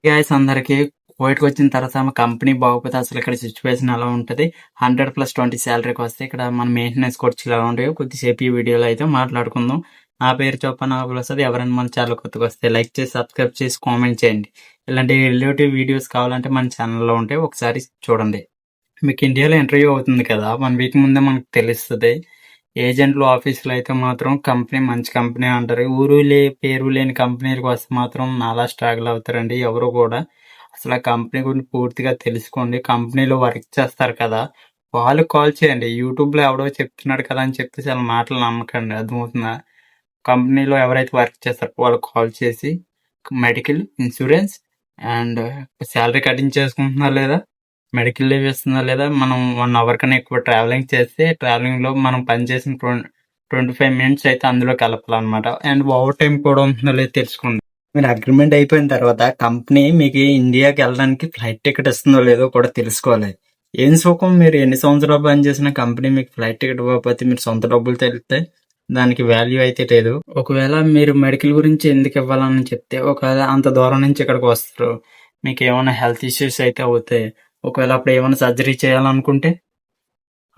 Guys అందరికి కోవిడ్కి వచ్చిన తర్వాత మా కంపెనీ బాగోపోతే అసలు ఇక్కడ సిచ్యువేషన్ ఎలా ఉంటుంది 100+20 శాలరీకి వస్తే ఇక్కడ మన మెయింటెనెన్స్ ఖర్చులు ఎలా ఉంటాయో కొద్దిసేపు ఈ వీడియోలో అయితే మాట్లాడుకుందాం. నా పేరు చొప్పన వస్తుంది. ఎవరైనా మన ఛానల్ కొత్తగా వస్తే లైక్ చేసి సబ్స్క్రైబ్ చేసి కామెంట్ చేయండి. ఇలాంటి రిలేటివ్ వీడియోస్ కావాలంటే మన ఛానల్లో ఉంటే ఒకసారి చూడండి. మీకు ఇండియాలో ఇంటర్వ్యూ అవుతుంది కదా, 1 వీక్ ముందే మనకు తెలుస్తుంది. ఏజెంట్లు ఆఫీసులో అయితే మాత్రం కంపెనీ మంచి కంపెనీ అంటారు. పేరు లేని కంపెనీలకు వస్తే మాత్రం నాలా స్ట్రగుల్ అవుతారండి ఎవరు కూడా. అసలు ఆ కంపెనీ గురించి పూర్తిగా తెలుసుకోండి. కంపెనీలో వర్క్ చేస్తారు కదా, వాళ్ళు కాల్ చేయండి. యూట్యూబ్లో ఎవడో చెప్తున్నాడు కదా అని చెప్పేసి వాళ్ళ మాటలు నమ్మకండి. అర్థమవుతుందా? కంపెనీలో ఎవరైతే వర్క్ చేస్తారో వాళ్ళు కాల్ చేసి medical insurance and salary cutting చేసుకుంటున్నారు లేదా, మెడికల్ లీవ్ ఇస్తుందా లేదా, మనం 1 అవర్ కన్నా ఎక్కువ ట్రావెలింగ్ చేస్తే ట్రావెలింగ్లో మనం పనిచేసిన 25 మినిట్స్ అయితే అందులో కలపాలన్నమాట. అండ్ ఓవర్ టైం కూడా ఉంటుందో లేదో తెలుసుకోండి. మీరు అగ్రిమెంట్ అయిపోయిన తర్వాత కంపెనీ మీకు ఇండియాకి వెళ్ళడానికి ఫ్లైట్ టికెట్ ఇస్తుందో లేదో కూడా తెలుసుకోవాలి. ఏం సుఖం, మీరు ఎన్ని సంవత్సరాలు పనిచేసిన కంపెనీ మీకు ఫ్లైట్ టికెట్ ఇవ్వకపోతే మీరు సొంత డబ్బులు తెలిస్తే దానికి వాల్యూ అయితే లేదు. ఒకవేళ మీరు మెడికల్ గురించి ఎందుకు ఇవ్వాలని చెప్తే, ఒకవేళ అంత దూరం నుంచి ఇక్కడికి వస్తారు, మీకు ఏమైనా హెల్త్ ఇష్యూస్ అయితే అవుతాయి. ఒకవేళ అప్పుడు ఏమైనా సర్జరీ చేయాలనుకుంటే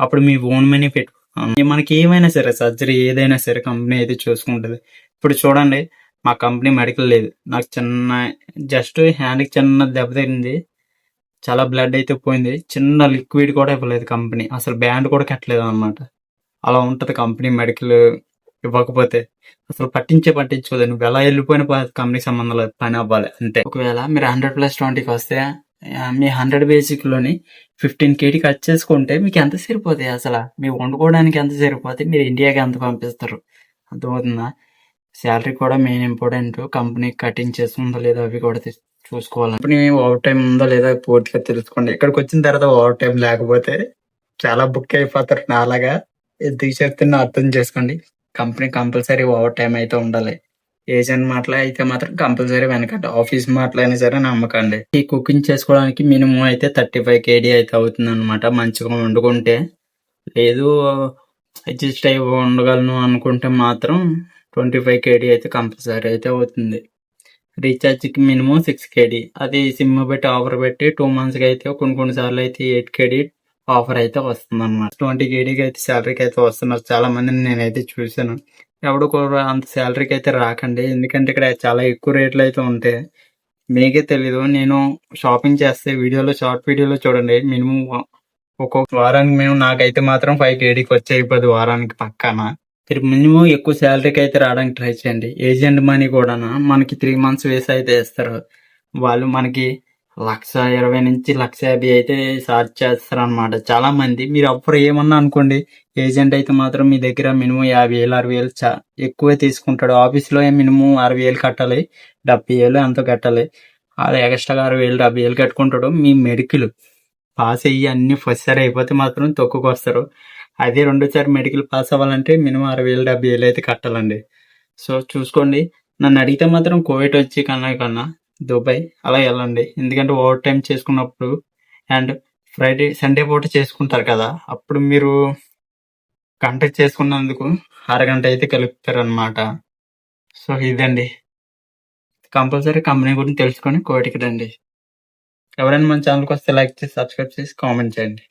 అప్పుడు మీ ఓన్ మనీ మనకి ఏమైనా సరే సర్జరీ ఏదైనా సరే కంపెనీ అయితే చూసుకుంటుంది. ఇప్పుడు చూడండి, మా కంపెనీ మెడికల్ లేదు. నాకు జస్ట్ హ్యాండ్కి చిన్న దెబ్బ తగిలింది, చాలా బ్లడ్ అయితే పోయింది. చిన్న లిక్విడ్ కూడా ఇవ్వలేదు కంపెనీ, అసలు బ్యాండ్ కూడా కట్టలేదు అనమాట. అలా ఉంటుంది కంపెనీ మెడికల్ ఇవ్వకపోతే. అసలు పట్టించుకోదు. నువ్వు ఎలా వెళ్ళిపోయిన కంపెనీకి సంబంధం లేదు, పని అవ్వాలి అంతే. ఒకవేళ మీరు 100+20కి వస్తే మీ 100 బేసిక్లోని 15 KD కట్ చేసుకుంటే మీకు ఎంత సరిపోతాయి? అసలు మీరు వండుకోవడానికి ఎంత సరిపోతాయి? మీరు ఇండియాకి ఎంత పంపిస్తారు? అర్థమవుతుందా? శాలరీ కూడా మెయిన్ ఇంపార్టెంట్. కంపెనీ కటింగ్ చేస్తుందో లేదో అవి కూడా చూసుకోవాలి. కంపెనీ ఓవర్ టైం ఉందో లేదో పూర్తిగా తెలుసుకోండి. ఇక్కడికి వచ్చిన తర్వాత ఓవర్ టైం లేకపోతే చాలా బుక్ అయిపోతారు. నాలాగా ఎందుకు చెప్తున్నా అర్థం చేసుకోండి. కంపెనీ కంపల్సరీ ఓవర్ టైం అయితే ఉండాలి. ఏజెంట్ మాటలు అయితే మాత్రం కంపల్సరీ వెనకండి. ఆఫీస్ మాటలు అయినా సరే నమ్మకండి. ఈ కుకింగ్ చేసుకోవడానికి మినిమం అయితే 35 KD అయితే అవుతుంది అనమాట. మంచిగా వండుకుంటే. లేదు అడ్జస్ట్ అయ్యి ఉండగలను అనుకుంటే మాత్రం 25 KD అయితే కంపల్సరీ అయితే అవుతుంది. రీఛార్జ్కి మినిమం 6 KD. అది సిమ్ పెట్టి ఆఫర్ పెట్టి 2 monthsకి అయితే కొన్నిసార్లు అయితే 8 KD ఆఫర్ అయితే వస్తుంది అనమాట. 20 KDకి అయితే శాలరీకి అయితే వస్తున్నారు చాలా మందిని నేనైతే చూశాను. ఎవడు కూడా అంత శాలరీకి అయితే రాకండి, ఎందుకంటే ఇక్కడ చాలా ఎక్కువ రేట్లు అయితే ఉంటాయి. మీకే తెలీదు. నేను షాపింగ్ చేస్తే షార్ట్ వీడియోలో చూడండి, మినిమం ఒక్కొక్క వారానికి మేము నాకైతే మాత్రం 5 KDకి వచ్చేయిపోదు వారానికి పక్కాన. మీరు మినిమం ఎక్కువ శాలరీకి అయితే రావడానికి ట్రై చేయండి. ఏజెంట్ మనీ కూడా మనకి 3 months వేసి అయితే ఇస్తారు. వాళ్ళు మనకి 1,20,000 నుంచి 1,50,000 అయితే చార్జ్ చేస్తారు అనమాట. చాలా మంది మీరు అప్పుడు ఏమన్నా అనుకోండి, ఏజెంట్ అయితే మాత్రం మీ దగ్గర మినిమం 50,000 60,000 ఎక్కువే తీసుకుంటాడు. ఆఫీస్లో మినిమం 60,000 కట్టాలి, 70,000 ఎంతో కట్టాలి. అది ఎక్స్ట్రాగా 60,000 70,000 కట్టుకుంటాడు. మీ మెడికల్ పాస్ అయ్యి అన్ని ఫస్ట్ సారి అయిపోతే మాత్రం తక్కువకి వస్తారు. అదే 2సారి మెడికల్ పాస్ అవ్వాలంటే మినిమం 60,000 70,000 అయితే కట్టాలండి. సో చూసుకోండి. నన్ను అడిగితే మాత్రం కోవిడ్ వచ్చి కన్నా దుబాయ్ అలా వెళ్ళండి. ఎందుకంటే ఓవర్ టైం చేసుకున్నప్పుడు అండ్ ఫ్రైడే సండే పూట చేసుకుంటారు కదా, అప్పుడు మీరు గంట చేసుకున్నందుకు అరగంట అయితే కలుపుతారు అనమాట. సో ఇదండి. కంపల్సరీ కంపెనీ గురించి తెలుసుకొని కోవిడ్కి రండి. ఎవరైనా మన ఛానల్కి వస్తే లైక్ చేసి సబ్స్క్రైబ్ చేసి కామెంట్ చేయండి.